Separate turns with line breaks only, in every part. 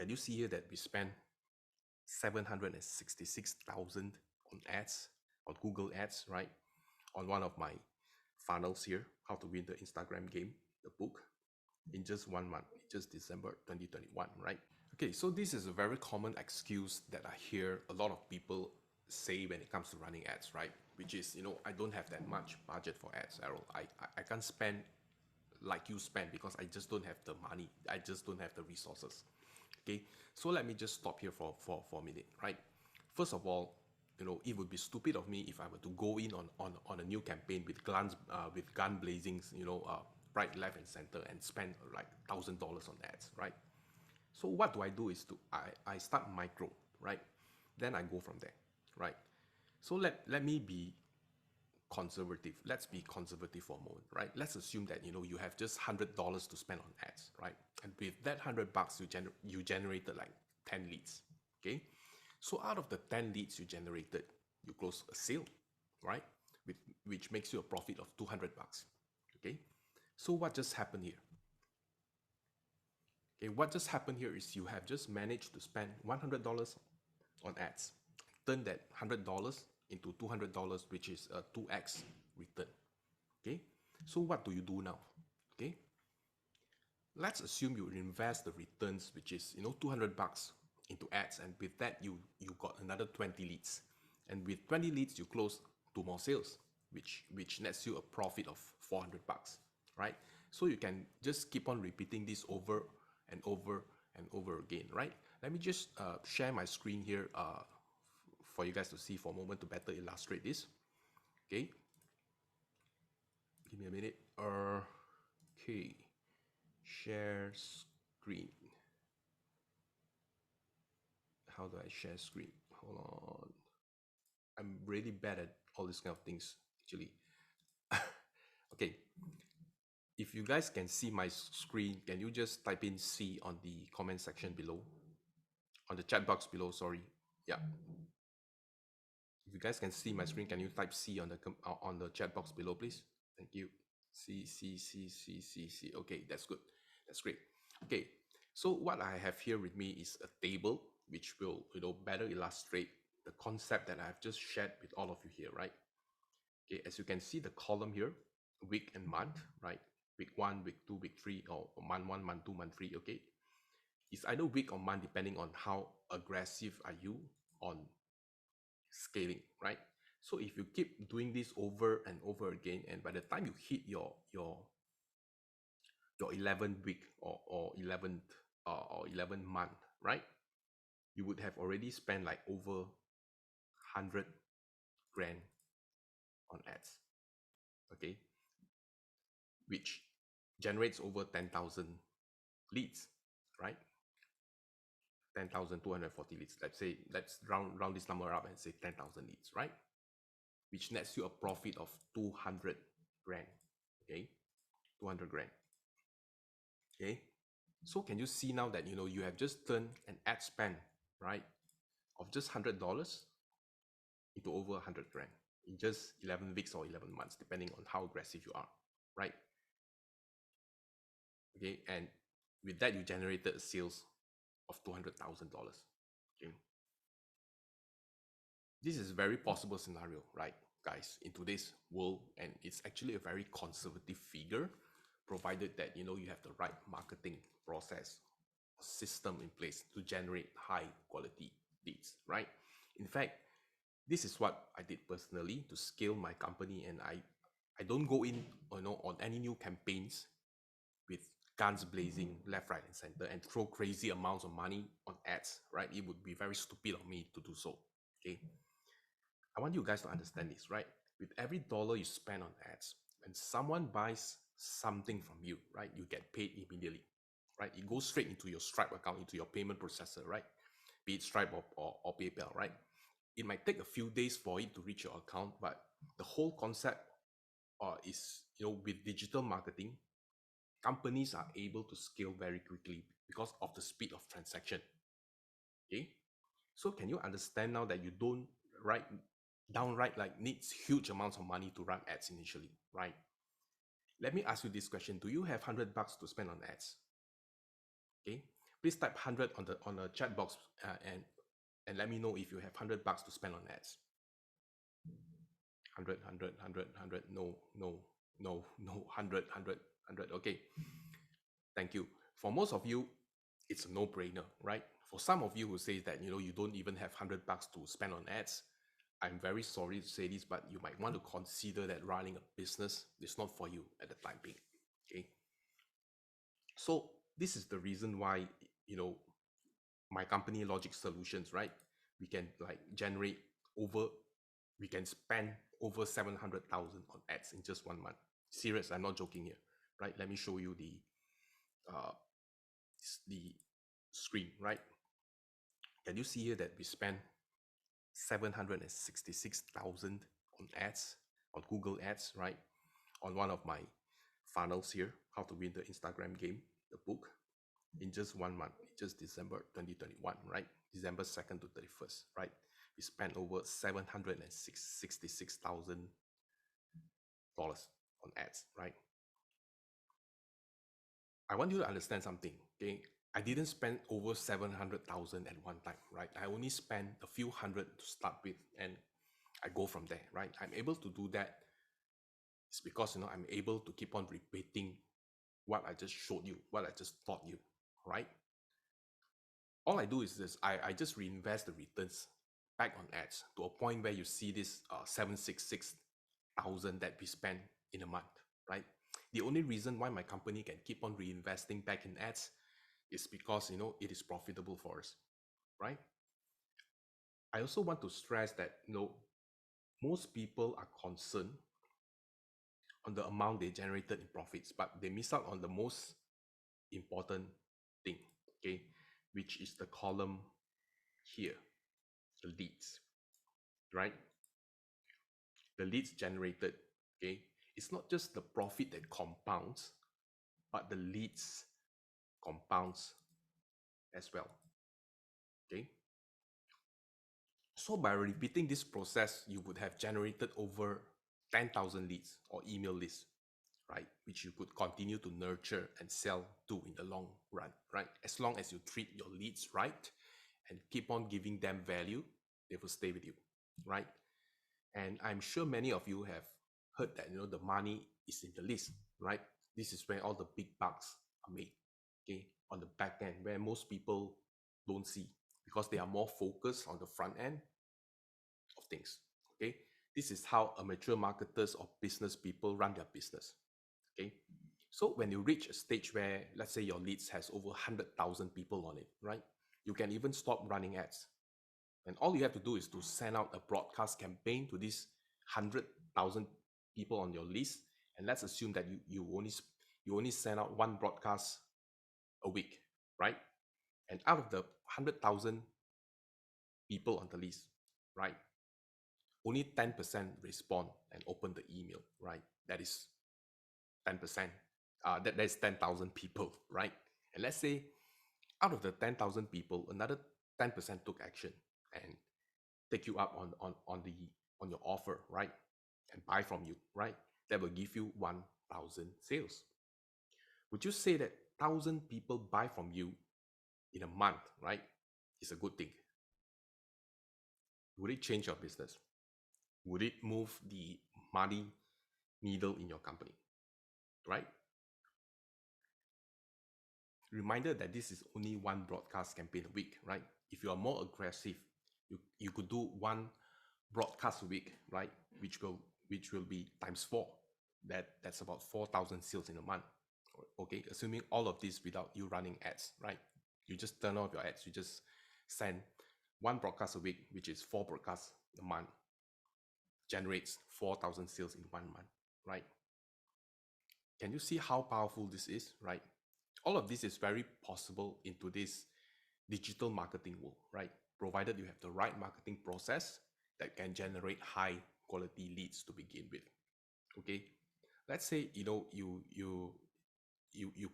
Can you see here that we spent 766,000 on ads, on Google Ads, right? On one of my funnels here, how to win the Instagram game, the book, in just 1 month, just December 2021, right? Okay, so this is a very common excuse that I hear a lot of people say when it comes to running ads, right? Which is, I don't have that much budget for ads, Errol. I can't spend like you spend because I just don't have the money. I just don't have the resources. Okay, so let me just stop here for a minute, right? First of all, it would be stupid of me if I were to go in on a new campaign with gun blazings, right, left and center, and spend like $1,000 on ads, right? So what do I do is I start micro, right? Then I go from there, right? So let me be conservative. Let's be conservative for a moment, right? Let's assume that you have just $100 to spend on ads, right? And with that $100, you generated like 10 leads. Okay, so out of the 10 leads you generated, you close a sale, right? Which makes you a profit of $200. Okay, so what just happened here? Okay, what just happened here is you have just managed to spend $100 on ads, turn that $100 into $200, which is a 2x return. Okay, so what do you do now? Okay, let's assume you invest the returns, which is $200 into ads, and with that you got another 20 leads, and with 20 leads you close 2 more sales, which nets you a profit of $400, right? So you can just keep on repeating this over and over and over again, right? Let me just share my screen here for you guys to see for a moment to better illustrate this. Okay, give me a minute. Okay, share screen. How do I share screen? Hold on. I'm really bad at all these kind of things, actually. Okay, if you guys can see my screen, can you just type in C on the comment section below? On the chat box below, sorry. Yeah. If you guys can see my screen, can you type C on the chat box below, please? Thank you. C, C, C, C, C, C. Okay, that's good. That's great. Okay, so what I have here with me is a table which will better illustrate the concept that I've just shared with all of you here, right? Okay, as you can see the column here, week and month, right? Week 1, week 2, week 3, or month 1, month 2, month 3, okay? It's either week or month depending on how aggressive are you on scaling, right? So if you keep doing this over and over again, and by the time you hit your 11th week or 11th month, right? You would have already spent like over 100 grand on ads, okay? Which generates over 10,000 leads, right? 10,240 leads. Let's round this number up and say 10,000 leads, right? Which nets you a profit of 200 grand, okay? 200 grand, okay? So can you see now that, you have just turned an ad spend, right, of just $100 into over 100 grand in just 11 weeks or 11 months, depending on how aggressive you are, right? Okay, and with that, you generated a sales of $200,000, okay? This is a very possible scenario, right, guys, in today's world, and it's actually a very conservative figure, provided that you have the right marketing process system in place to generate high quality leads, right? In fact, this is what I did personally to scale my company, and I don't go in on any new campaigns with guns blazing left, right, and center and throw crazy amounts of money on ads, right? It would be very stupid of me to do so. Okay, I want you guys to understand this, right? With every dollar you spend on ads, when someone buys something from you, right, you get paid immediately, right? It goes straight into your Stripe account, into your payment processor, right? Be it Stripe or PayPal, right? It might take a few days for it to reach your account, but the whole concept is, with digital marketing, companies are able to scale very quickly because of the speed of transaction. Okay, so can you understand now that you don't downright like needs huge amounts of money to run ads initially, right? Let me ask you this question: do you have $100 to spend on ads? Okay, Please type 100 on the chat box and let me know if you have $100 to spend on ads. 100, 100, 100, 100. No, no, no, no. 100, 100, 100. Okay. Thank you. For most of you, it's a no-brainer, right? For some of you who say that you don't even have $100 to spend on ads, I'm very sorry to say this, but you might want to consider that running a business is not for you at the time being. Okay. So this is the reason why my company Logic Solutions, right? We can we can spend over 700,000 on ads in just 1 month. Serious, I'm not joking here, right? Let me show you uh, the screen, right? Can you see here that we spend 766,000 on ads, on Google Ads, right? On one of my funnels here, how to win the Instagram game, the book, in just 1 month, just December 2021, right? December 2nd to 31st, right? We spent over $766,000 on ads, right? I want you to understand something, okay? I didn't spend over 700,000 at one time, right? I only spent a few hundred to start with, and I go from there, right? I'm able to do that. It's because I'm able to keep on repeating what I just showed you, what I just taught you, right? All I do is this: I just reinvest the returns back on ads to a point where you see this 766,000 that we spend in a month, right? The only reason why my company can keep on reinvesting back in ads is because it is profitable for us, right? I also want to stress that most people are concerned on the amount they generated in profits, but they miss out on the most important thing, okay, which is the column here, the leads, right? The leads generated, okay, it's not just the profit that compounds, but the leads compounds as well, okay? So by repeating this process, you would have generated over 10,000 leads or email lists, right? Which you could continue to nurture and sell to in the long run, right? As long as you treat your leads right and keep on giving them value, they will stay with you, right? And I'm sure many of you have heard that the money is in the list, right? This is where all the big bucks are made, okay, on the back end, where most people don't see because they are more focused on the front end of things, okay? This is how amateur marketers or business people run their business, okay? So when you reach a stage where, let's say your leads has over 100,000 people on it, right? You can even stop running ads. And all you have to do is to send out a broadcast campaign to these 100,000 people on your list. And let's assume that you only send out one broadcast a week, right? And out of the 100,000 people on the list, right, only 10% respond and open the email, right? That is 10%. That is 10,000 people, right? And let's say out of the 10,000 people, another 10% took action and take you up on your offer, right? And buy from you, right? That will give you 1,000 sales. Would you say that 1,000 people buy from you in a month, right? Is a good thing? Would it change your business? Would it move the money needle in your company, right? Reminder that this is only one broadcast campaign a week, right? If you are more aggressive, you could do one broadcast a week, right? Which will be times 4. That's about 4,000 sales in a month. Okay, assuming all of this without you running ads, right? You just turn off your ads. You just send one broadcast a week, which is 4 broadcasts a month, generates 4,000 sales in 1 month, right? Can you see how powerful this is, right? All of this is very possible in today's digital marketing world, right? Provided you have the right marketing process that can generate high quality leads to begin with. Okay, let's say you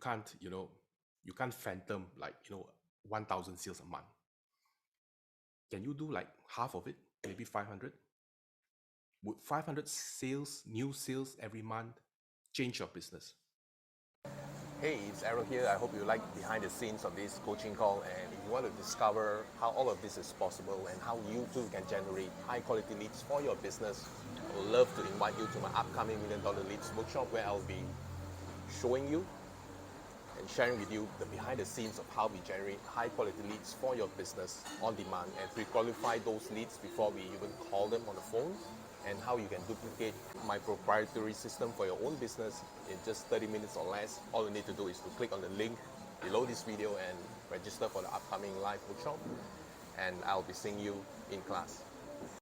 can't you can't phantom 1,000 sales a month. Can you do like half of it, maybe 500? Would 500 sales, new sales every month, change your business?
Hey, it's Errol here. I hope you like behind the scenes of this coaching call, and if you want to discover how all of this is possible and how you too can generate high quality leads for your business, I would love to invite you to my upcoming $1 Million Leads workshop where I'll be showing you and sharing with you the behind the scenes of how we generate high quality leads for your business on demand and pre-qualify those leads before we even call them on the phone, and how you can duplicate my proprietary system for your own business in just 30 minutes or less. All you need to do is to click on the link below this video and register for the upcoming live workshop, and I'll be seeing you in class.